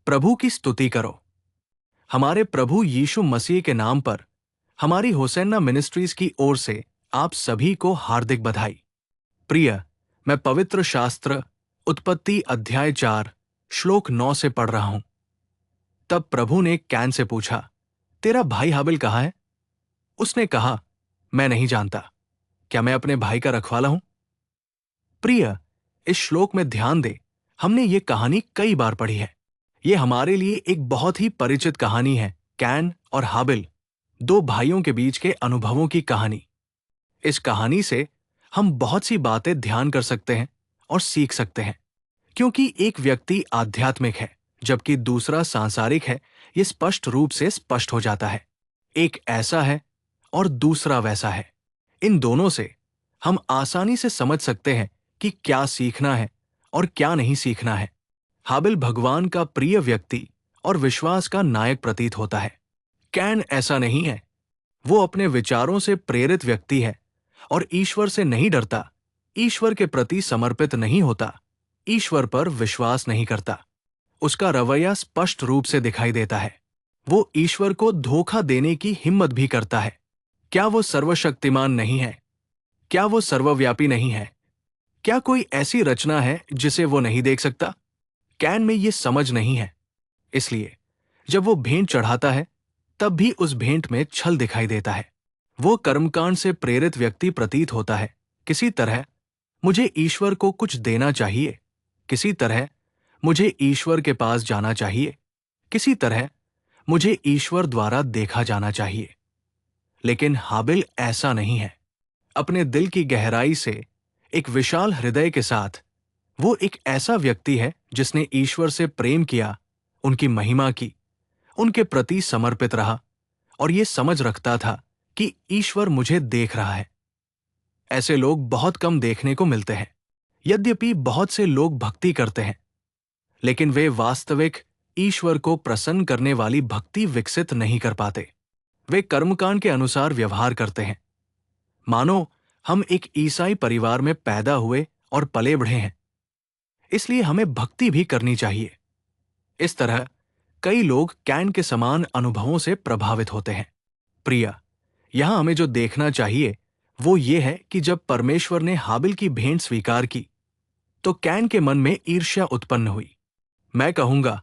प्रभु की स्तुति करो। हमारे प्रभु यीशु मसीह के नाम पर हमारी होसन्ना मिनिस्ट्रीज की ओर से आप सभी को हार्दिक बधाई। प्रिय, मैं पवित्र शास्त्र उत्पत्ति अध्याय 4 श्लोक 9 से पढ़ रहा हूं। तब प्रभु ने कैन से पूछा, तेरा भाई हाबिल कहाँ है? उसने कहा, मैं नहीं जानता। क्या मैं अपने भाई का रखवाला हूं? प्रिय, इस श्लोक में ध्यान दे, हमने ये कहानी कई बार पढ़ी है। ये हमारे लिए एक बहुत ही परिचित कहानी है। कैन और हाबिल, दो भाइयों के बीच के अनुभवों की कहानी। इस कहानी से हम बहुत सी बातें ध्यान कर सकते हैं और सीख सकते हैं। क्योंकि एक व्यक्ति आध्यात्मिक है जबकि दूसरा सांसारिक है, ये स्पष्ट रूप से स्पष्ट हो जाता है। एक ऐसा है और दूसरा वैसा है। इन दोनों से हम आसानी से समझ सकते हैं कि क्या सीखना है और क्या नहीं सीखना है। हाबिल भगवान का प्रिय व्यक्ति और विश्वास का नायक प्रतीत होता है। कैन ऐसा नहीं है। वो अपने विचारों से प्रेरित व्यक्ति है और ईश्वर से नहीं डरता, ईश्वर के प्रति समर्पित नहीं होता, ईश्वर पर विश्वास नहीं करता। उसका रवैया स्पष्ट रूप से दिखाई देता है। वो ईश्वर को धोखा देने की हिम्मत भी करता है। क्या वो सर्वशक्तिमान नहीं है? क्या वो सर्वव्यापी नहीं है? क्या कोई ऐसी रचना है जिसे वो नहीं देख सकता? कैन में ये समझ नहीं है। इसलिए जब वो भेंट चढ़ाता है तब भी उस भेंट में छल दिखाई देता है। वो कर्मकांड से प्रेरित व्यक्ति प्रतीत होता है। किसी तरह मुझे ईश्वर को कुछ देना चाहिए, किसी तरह मुझे ईश्वर के पास जाना चाहिए, किसी तरह मुझे ईश्वर द्वारा देखा जाना चाहिए। लेकिन हाबिल ऐसा नहीं है। अपने दिल की गहराई से, एक विशाल हृदय के साथ, वो एक ऐसा व्यक्ति है जिसने ईश्वर से प्रेम किया, उनकी महिमा की, उनके प्रति समर्पित रहा और ये समझ रखता था कि ईश्वर मुझे देख रहा है। ऐसे लोग बहुत कम देखने को मिलते हैं। यद्यपि बहुत से लोग भक्ति करते हैं, लेकिन वे वास्तविक ईश्वर को प्रसन्न करने वाली भक्ति विकसित नहीं कर पाते। वे कर्मकांड के अनुसार व्यवहार करते हैं, मानो हम एक ईसाई परिवार में पैदा हुए और पले बढ़े हैं, इसलिए हमें भक्ति भी करनी चाहिए। इस तरह कई लोग कैन के समान अनुभवों से प्रभावित होते हैं। प्रिय, यहां हमें जो देखना चाहिए वो ये है कि जब परमेश्वर ने हाबिल की भेंट स्वीकार की तो कैन के मन में ईर्ष्या उत्पन्न हुई। मैं कहूंगा,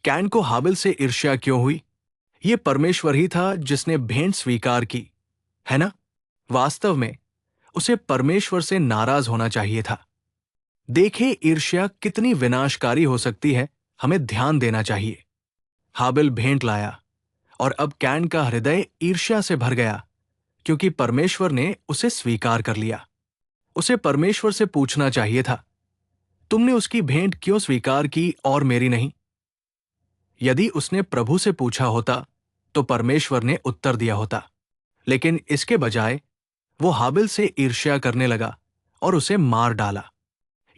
कैन को हाबिल से ईर्ष्या क्यों हुई? ये परमेश्वर ही था जिसने भेंट स्वीकार की, है ना? वास्तव में उसे परमेश्वर से नाराज होना चाहिए था। देखे ईर्ष्या कितनी विनाशकारी हो सकती है, हमें ध्यान देना चाहिए। हाबिल भेंट लाया और अब कैन का हृदय ईर्ष्या से भर गया क्योंकि परमेश्वर ने उसे स्वीकार कर लिया। उसे परमेश्वर से पूछना चाहिए था, तुमने उसकी भेंट क्यों स्वीकार की और मेरी नहीं? यदि उसने प्रभु से पूछा होता तो परमेश्वर ने उत्तर दिया होता, लेकिन इसके बजाय वो हाबिल से ईर्ष्या करने लगा और उसे मार डाला।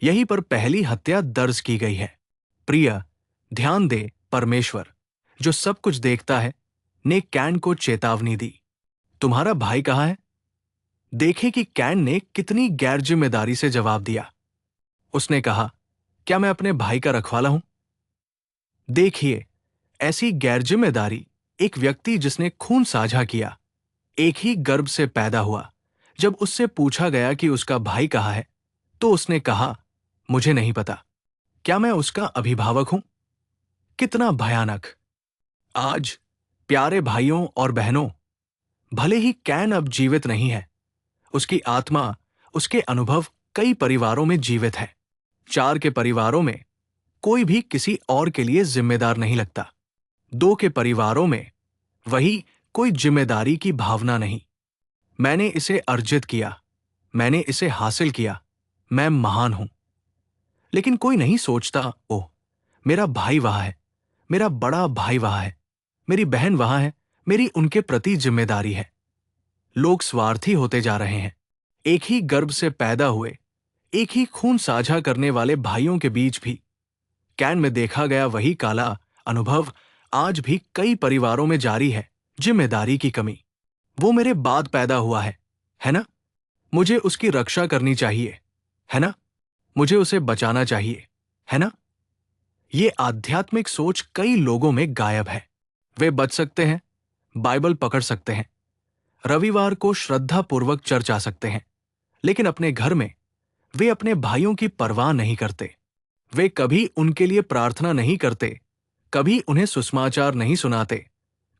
यहीं पर पहली हत्या दर्ज की गई है। प्रिय, ध्यान दे, परमेश्वर जो सब कुछ देखता है ने कैन को चेतावनी दी, तुम्हारा भाई कहाँ है? देखे कि कैन ने कितनी गैर जिम्मेदारी से जवाब दिया। उसने कहा, क्या मैं अपने भाई का रखवाला हूं? देखिए, ऐसी गैर जिम्मेदारी एक व्यक्ति जिसने खून साझा किया, एक ही गर्भ से पैदा हुआ, जब उससे पूछा गया कि उसका भाई कहाँ है तो उसने कहा, मुझे नहीं पता। क्या मैं उसका अभिभावक हूं? कितना भयानक। आज प्यारे भाइयों और बहनों, भले ही कैन अब जीवित नहीं है, उसकी आत्मा, उसके अनुभव कई परिवारों में जीवित है। 4 के परिवारों में कोई भी किसी और के लिए जिम्मेदार नहीं लगता। 2 के परिवारों में वही कोई जिम्मेदारी की भावना नहीं। मैंने इसे अर्जित किया, मैंने इसे हासिल किया, मैं महान हूं। लेकिन कोई नहीं सोचता, ओह, मेरा भाई वहां है, मेरा बड़ा भाई वहां है, मेरी बहन वहां है, मेरी उनके प्रति जिम्मेदारी है। लोग स्वार्थी होते जा रहे हैं। एक ही गर्भ से पैदा हुए, एक ही खून साझा करने वाले भाइयों के बीच भी कैन में देखा गया वही काला अनुभव आज भी कई परिवारों में जारी है। जिम्मेदारी की कमी। वो मेरे बाद पैदा हुआ है ना? मुझे उसकी रक्षा करनी चाहिए, है ना? मुझे उसे बचाना चाहिए, है ना? ये आध्यात्मिक सोच कई लोगों में गायब है। वे बच सकते हैं, बाइबल पकड़ सकते हैं, रविवार को श्रद्धापूर्वक चर्च आ सकते हैं, लेकिन अपने घर में वे अपने भाइयों की परवाह नहीं करते। वे कभी उनके लिए प्रार्थना नहीं करते, कभी उन्हें सुसमाचार नहीं सुनाते,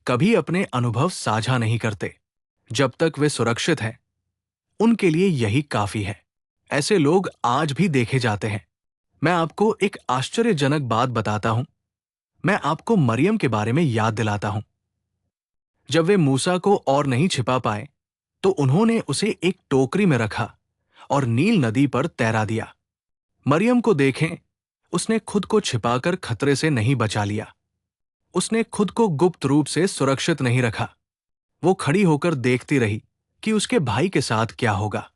कभी अपने अनुभव साझा नहीं करते। जब तक वे सुरक्षित हैं, उनके लिए यही काफी है। ऐसे लोग आज भी देखे जाते हैं। मैं आपको एक आश्चर्यजनक बात बताता हूं। मैं आपको मरियम के बारे में याद दिलाता हूं। जब वे मूसा को और नहीं छिपा पाए, तो उन्होंने उसे एक टोकरी में रखा और नील नदी पर तैरा दिया। मरियम को देखें, उसने खुद को छिपाकर खतरे से नहीं बचा लिया। उसने खुद को गुप्त रूप से सुरक्षित नहीं रखा। वो खड़ी होकर देखती रही कि उसके भाई के साथ क्या होगा,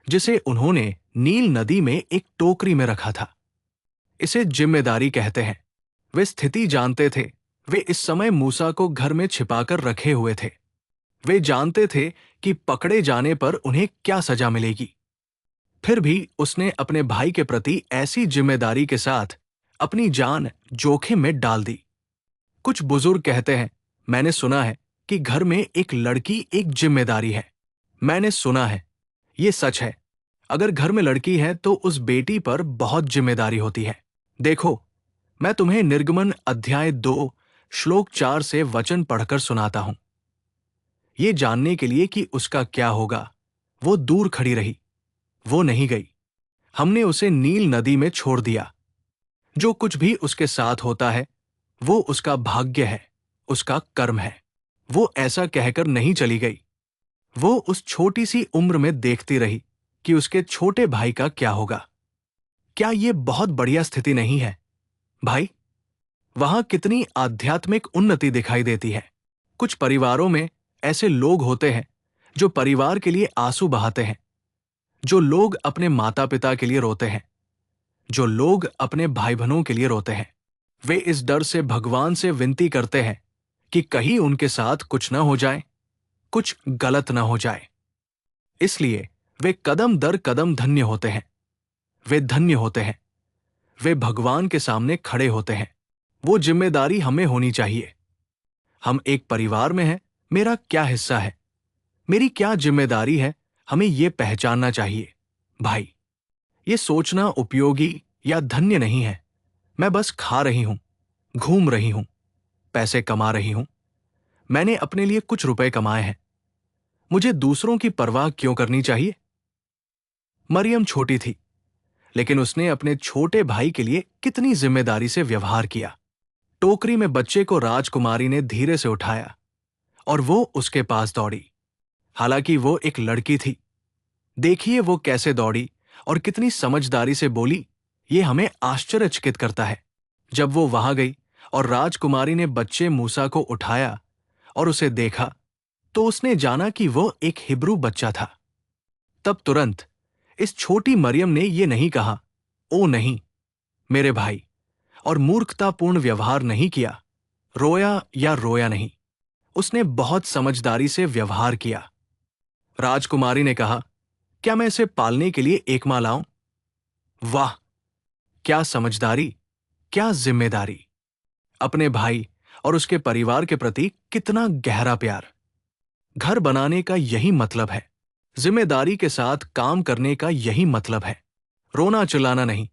जिसे उन्होंने नील नदी में एक टोकरी में रखा था। इसे जिम्मेदारी कहते हैं। वे स्थिति जानते थे। वे इस समय मूसा को घर में छिपाकर रखे हुए थे। वे जानते थे कि पकड़े जाने पर उन्हें क्या सजा मिलेगी। फिर भी उसने अपने भाई के प्रति ऐसी जिम्मेदारी के साथ अपनी जान जोखिम में डाल दी। कुछ बुजुर्ग कहते हैं, मैंने सुना है कि घर में एक लड़की एक जिम्मेदारी है। मैंने सुना है, ये सच है। अगर घर में लड़की है तो उस बेटी पर बहुत जिम्मेदारी होती है। देखो, मैं तुम्हें निर्गमन अध्याय 2 श्लोक 4 से वचन पढ़कर सुनाता हूं। ये जानने के लिए कि उसका क्या होगा, वो दूर खड़ी रही, वो नहीं गई। हमने उसे नील नदी में छोड़ दिया। जो कुछ भी उसके साथ होता है, वो उसका भाग्य है, उसका कर्म है। वो ऐसा कहकर नहीं चली गई। वो उस छोटी सी उम्र में देखती रही कि उसके छोटे भाई का क्या होगा। क्या ये बहुत बढ़िया स्थिति नहीं है भाई? वहां कितनी आध्यात्मिक उन्नति दिखाई देती है। कुछ परिवारों में ऐसे लोग होते हैं जो परिवार के लिए आंसू बहाते हैं, जो लोग अपने माता पिता के लिए रोते हैं, जो लोग अपने भाई बहनों के लिए रोते हैं। वे इस डर से भगवान से विनती करते हैं कि कहीं उनके साथ कुछ न हो जाए, कुछ गलत न हो जाए। इसलिए वे कदम दर कदम धन्य होते हैं। वे धन्य होते हैं। वे भगवान के सामने खड़े होते हैं। वो जिम्मेदारी हमें होनी चाहिए। हम एक परिवार में हैं, मेरा क्या हिस्सा है, मेरी क्या जिम्मेदारी है, हमें यह पहचानना चाहिए। भाई, ये सोचना उपयोगी या धन्य नहीं है। मैं बस खा रही हूं, घूम रही हूं, पैसे कमा रही हूं। मैंने अपने लिए कुछ रुपए कमाए हैं, मुझे दूसरों की परवाह क्यों करनी चाहिए? मरियम छोटी थी, लेकिन उसने अपने छोटे भाई के लिए कितनी जिम्मेदारी से व्यवहार किया। टोकरी में बच्चे को राजकुमारी ने धीरे से उठाया और वो उसके पास दौड़ी। हालांकि वो एक लड़की थी। देखिए वो कैसे दौड़ी और कितनी समझदारी से बोली, ये हमें आश्चर्यचकित करता है। जब वो वहां गई और राजकुमारी ने बच्चे मूसा को उठाया और उसे देखा, तो उसने जाना कि वो एक हिब्रू बच्चा था। तब तुरंत इस छोटी मरियम ने ये नहीं कहा, ओ नहीं मेरे भाई, और मूर्खतापूर्ण व्यवहार नहीं किया, रोया या रोया नहीं। उसने बहुत समझदारी से व्यवहार किया। राजकुमारी ने कहा, क्या मैं इसे पालने के लिए एक माँ लाऊं? वाह, क्या समझदारी, क्या जिम्मेदारी! अपने भाई और उसके परिवार के प्रति कितना गहरा प्यार। घर बनाने का यही मतलब है। जिम्मेदारी के साथ काम करने का यही मतलब है। रोना चिल्लाना नहीं,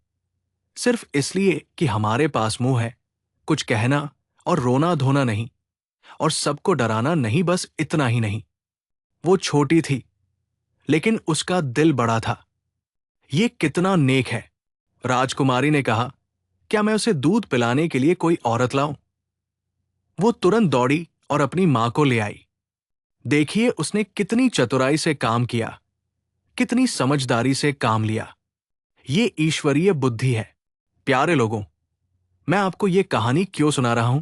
सिर्फ इसलिए कि हमारे पास मुंह है। कुछ कहना और रोना धोना नहीं, और सबको डराना नहीं, बस इतना ही नहीं। वो छोटी थी, लेकिन उसका दिल बड़ा था। ये कितना नेक है। राजकुमारी ने कहा, क्या मैं उसे दूध पिलाने के लिए कोई औरत लाऊं? वो तुरंत दौड़ी और अपनी मां को ले आई। देखिए उसने कितनी चतुराई से काम किया, कितनी समझदारी से काम लिया। ये ईश्वरीय बुद्धि है। प्यारे लोगों, मैं आपको ये कहानी क्यों सुना रहा हूं?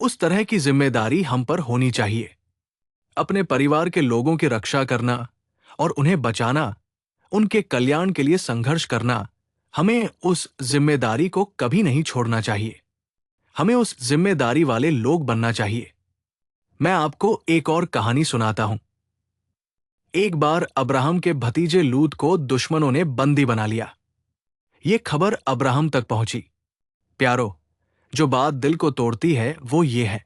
उस तरह की जिम्मेदारी हम पर होनी चाहिए। अपने परिवार के लोगों की रक्षा करना और उन्हें बचाना, उनके कल्याण के लिए संघर्ष करना, हमें उस जिम्मेदारी को कभी नहीं छोड़ना चाहिए। हमें उस जिम्मेदारी वाले लोग बनना चाहिए। मैं आपको एक और कहानी सुनाता हूं। एक बार अब्राहम के भतीजे लूत को दुश्मनों ने बंदी बना लिया। ये खबर अब्राहम तक पहुंची। प्यारो, जो बात दिल को तोड़ती है वो ये है,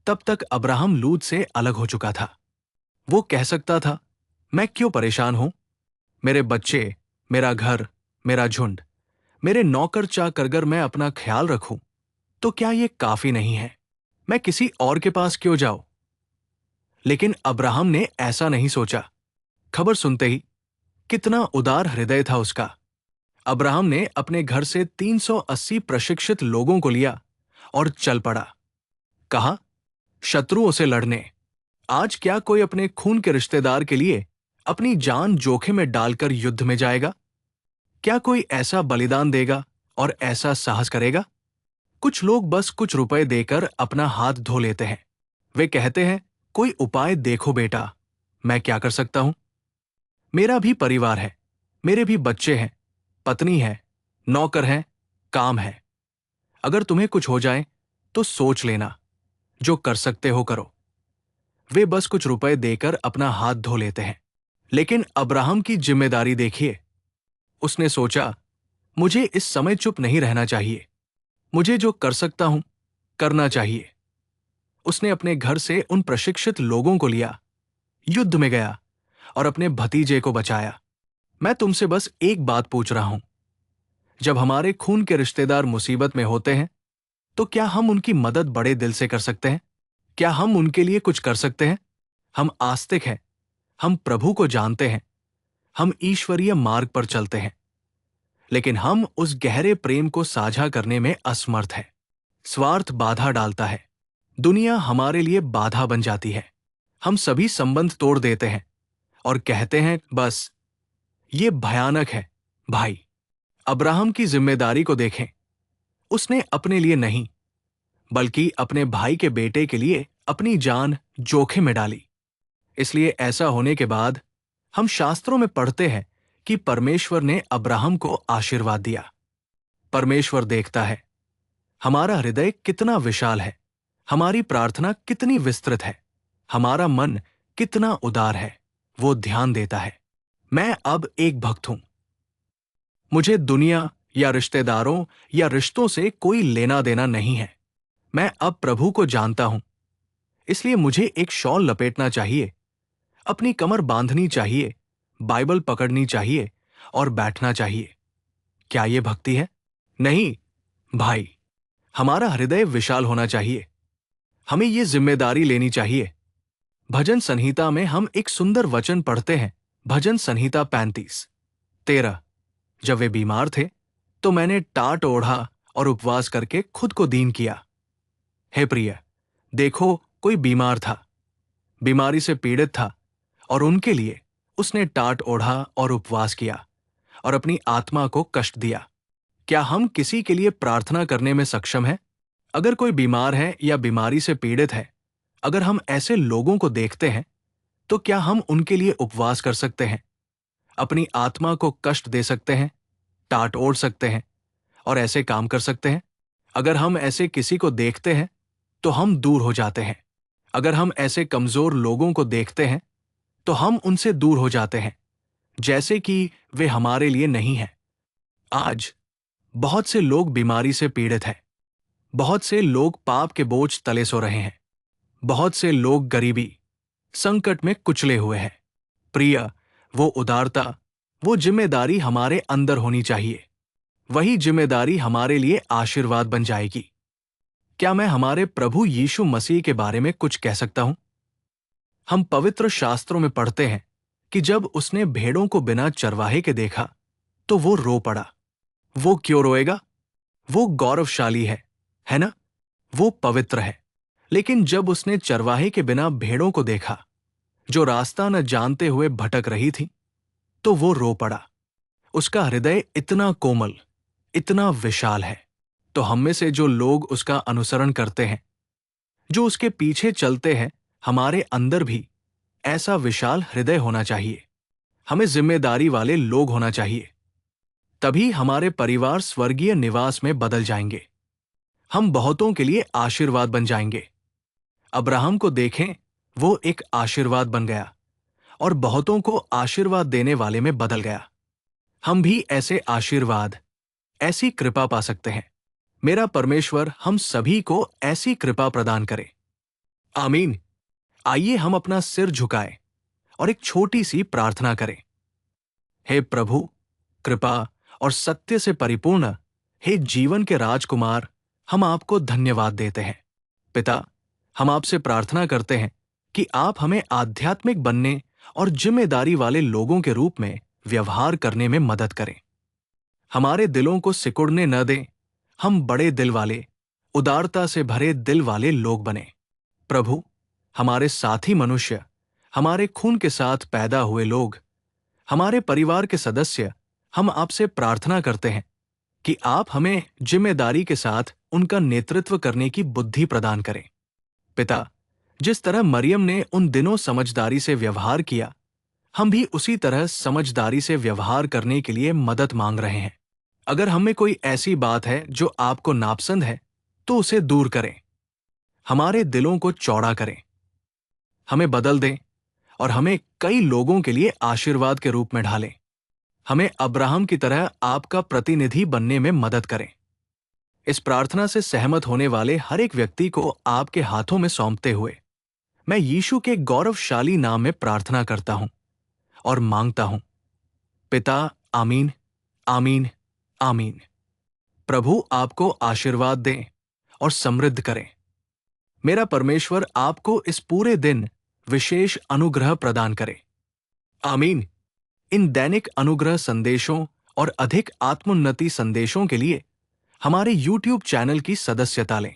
तब तक अब्राहम लूत से अलग हो चुका था। वो कह सकता था, मैं क्यों परेशान हूं? मेरे बच्चे, मेरा घर, मेरा झुंड, मेरे नौकर चाकर, अगर मैं अपना ख्याल रखूं तो क्या ये काफी नहीं है? मैं किसी और के पास क्यों जाऊं? लेकिन अब्राहम ने ऐसा नहीं सोचा। खबर सुनते ही कितना उदार हृदय था उसका। अब्राहम ने अपने घर से 380 प्रशिक्षित लोगों को लिया और चल पड़ा। कहा, शत्रुओं से लड़ने। आज क्या कोई अपने खून के रिश्तेदार के लिए अपनी जान जोखिम में डालकर युद्ध में जाएगा? क्या कोई ऐसा बलिदान देगा और ऐसा साहस करेगा? कुछ लोग बस कुछ रुपए देकर अपना हाथ धो लेते हैं। वे कहते हैं, कोई उपाय देखो बेटा। मैं क्या कर सकता हूं? मेरा भी परिवार है, मेरे भी बच्चे हैं, पत्नी है, नौकर हैं, काम है। अगर तुम्हें कुछ हो जाए तो सोच लेना, जो कर सकते हो करो। वे बस कुछ रुपए देकर अपना हाथ धो लेते हैं। लेकिन अब्राहम की जिम्मेदारी देखिए। उसने सोचा, मुझे इस समय चुप नहीं रहना चाहिए। मुझे जो कर सकता हूं करना चाहिए। उसने अपने घर से उन प्रशिक्षित लोगों को लिया, युद्ध में गया और अपने भतीजे को बचाया। मैं तुमसे बस एक बात पूछ रहा हूं, जब हमारे खून के रिश्तेदार मुसीबत में होते हैं तो क्या हम उनकी मदद बड़े दिल से कर सकते हैं? क्या हम उनके लिए कुछ कर सकते हैं? हम आस्तिक हैं, हम प्रभु को जानते हैं, हम ईश्वरीय मार्ग पर चलते हैं, लेकिन हम उस गहरे प्रेम को साझा करने में असमर्थ हैं। स्वार्थ बाधा डालता है, दुनिया हमारे लिए बाधा बन जाती है। हम सभी संबंध तोड़ देते हैं और कहते हैं, बस। ये भयानक है भाई। अब्राहम की जिम्मेदारी को देखें। उसने अपने लिए नहीं, बल्कि अपने भाई के बेटे के लिए अपनी जान जोखिम में डाली। इसलिए ऐसा होने के बाद हम शास्त्रों में पढ़ते हैं कि परमेश्वर ने अब्राहम को आशीर्वाद दिया। परमेश्वर देखता है हमारा हृदय कितना विशाल है, हमारी प्रार्थना कितनी विस्तृत है, हमारा मन कितना उदार है। वो ध्यान देता है। मैं अब एक भक्त हूं। मुझे दुनिया या रिश्तेदारों या रिश्तों से कोई लेना देना नहीं है। मैं अब प्रभु को जानता हूं, इसलिए मुझे एक शॉल लपेटना चाहिए, अपनी कमर बांधनी चाहिए, बाइबल पकड़नी चाहिए और बैठना चाहिए। क्या ये भक्ति है? नहीं भाई, हमारा हृदय विशाल होना चाहिए। हमें ये जिम्मेदारी लेनी चाहिए। भजन संहिता में हम एक सुंदर वचन पढ़ते हैं। भजन संहिता 35:13। जब वे बीमार थे तो मैंने टाट ओढ़ा और उपवास करके खुद को दीन किया। हे प्रिय, देखो, कोई बीमार था, बीमारी से पीड़ित था, और उनके लिए उसने टाट ओढ़ा और उपवास किया और अपनी आत्मा को कष्ट दिया। क्या हम किसी के लिए प्रार्थना करने में सक्षम हैं? अगर कोई बीमार है या बीमारी से पीड़ित है, अगर हम ऐसे लोगों को देखते हैं तो क्या हम उनके लिए उपवास कर सकते हैं, अपनी आत्मा को कष्ट दे सकते हैं, टाट ओढ़ सकते हैं और ऐसे काम कर सकते हैं? अगर हम ऐसे किसी को देखते हैं तो हम दूर हो जाते हैं। अगर हम ऐसे कमजोर लोगों को देखते हैं तो हम उनसे दूर हो जाते हैं, जैसे कि वे हमारे लिए नहीं हैं। आज बहुत से लोग बीमारी से पीड़ित हैं। बहुत से लोग पाप के बोझ तले सो रहे हैं। बहुत से लोग गरीबी, संकट में कुचले हुए हैं। प्रिय, वो उदारता, वो जिम्मेदारी हमारे अंदर होनी चाहिए। वही जिम्मेदारी हमारे लिए आशीर्वाद बन जाएगी। क्या मैं हमारे प्रभु यीशु मसीह के बारे में कुछ कह सकता हूं? हम पवित्र शास्त्रों में पढ़ते हैं कि जब उसने भेड़ों को बिना चरवाहे के देखा तो वो रो पड़ा। वो क्यों रोएगा? वो गौरवशाली है ना? वो पवित्र है। लेकिन जब उसने चरवाहे के बिना भेड़ों को देखा, जो रास्ता न जानते हुए भटक रही थी, तो वो रो पड़ा। उसका हृदय इतना कोमल, इतना विशाल है। तो हम में से जो लोग उसका अनुसरण करते हैं, जो उसके पीछे चलते हैं, हमारे अंदर भी ऐसा विशाल हृदय होना चाहिए। हमें जिम्मेदारी वाले लोग होना चाहिए। तभी हमारे परिवार स्वर्गीय निवास में बदल जाएंगे। हम बहुतों के लिए आशीर्वाद बन जाएंगे। अब्राहम को देखें, वो एक आशीर्वाद बन गया और बहुतों को आशीर्वाद देने वाले में बदल गया। हम भी ऐसे आशीर्वाद, ऐसी कृपा पा सकते हैं। मेरा परमेश्वर हम सभी को ऐसी कृपा प्रदान करे। आमीन। आइए हम अपना सिर झुकाएं और एक छोटी सी प्रार्थना करें। हे प्रभु, कृपा और सत्य से परिपूर्ण, हे जीवन के राजकुमार, हम आपको धन्यवाद देते हैं। पिता, हम आपसे प्रार्थना करते हैं कि आप हमें आध्यात्मिक बनने और जिम्मेदारी वाले लोगों के रूप में व्यवहार करने में मदद करें। हमारे दिलों को सिकुड़ने न दें। हम बड़े दिल वाले, उदारता से भरे दिल वाले लोग बने। प्रभु, हमारे साथी मनुष्य, हमारे खून के साथ पैदा हुए लोग, हमारे परिवार के सदस्य, हम आपसे प्रार्थना करते हैं कि आप हमें जिम्मेदारी के साथ उनका नेतृत्व करने की बुद्धि प्रदान करें। पिता, जिस तरह मरियम ने उन दिनों समझदारी से व्यवहार किया, हम भी उसी तरह समझदारी से व्यवहार करने के लिए मदद मांग रहे हैं। अगर हमें कोई ऐसी बात है जो आपको नापसंद है, तो उसे दूर करें। हमारे दिलों को चौड़ा करें, हमें बदल दें और हमें कई लोगों के लिए आशीर्वाद के रूप में ढालें। हमें अब्राहम की तरह आपका प्रतिनिधि बनने में मदद करें। इस प्रार्थना से सहमत होने वाले हर एक व्यक्ति को आपके हाथों में सौंपते हुए मैं यीशु के गौरवशाली नाम में प्रार्थना करता हूं और मांगता हूं। पिता, आमीन, आमीन, आमीन। प्रभु आपको आशीर्वाद दें और समृद्ध करें। मेरा परमेश्वर आपको इस पूरे दिन विशेष अनुग्रह प्रदान करे। आमीन। इन दैनिक अनुग्रह संदेशों और अधिक आत्मोन्नति संदेशों के लिए हमारे YouTube चैनल की सदस्यता लें।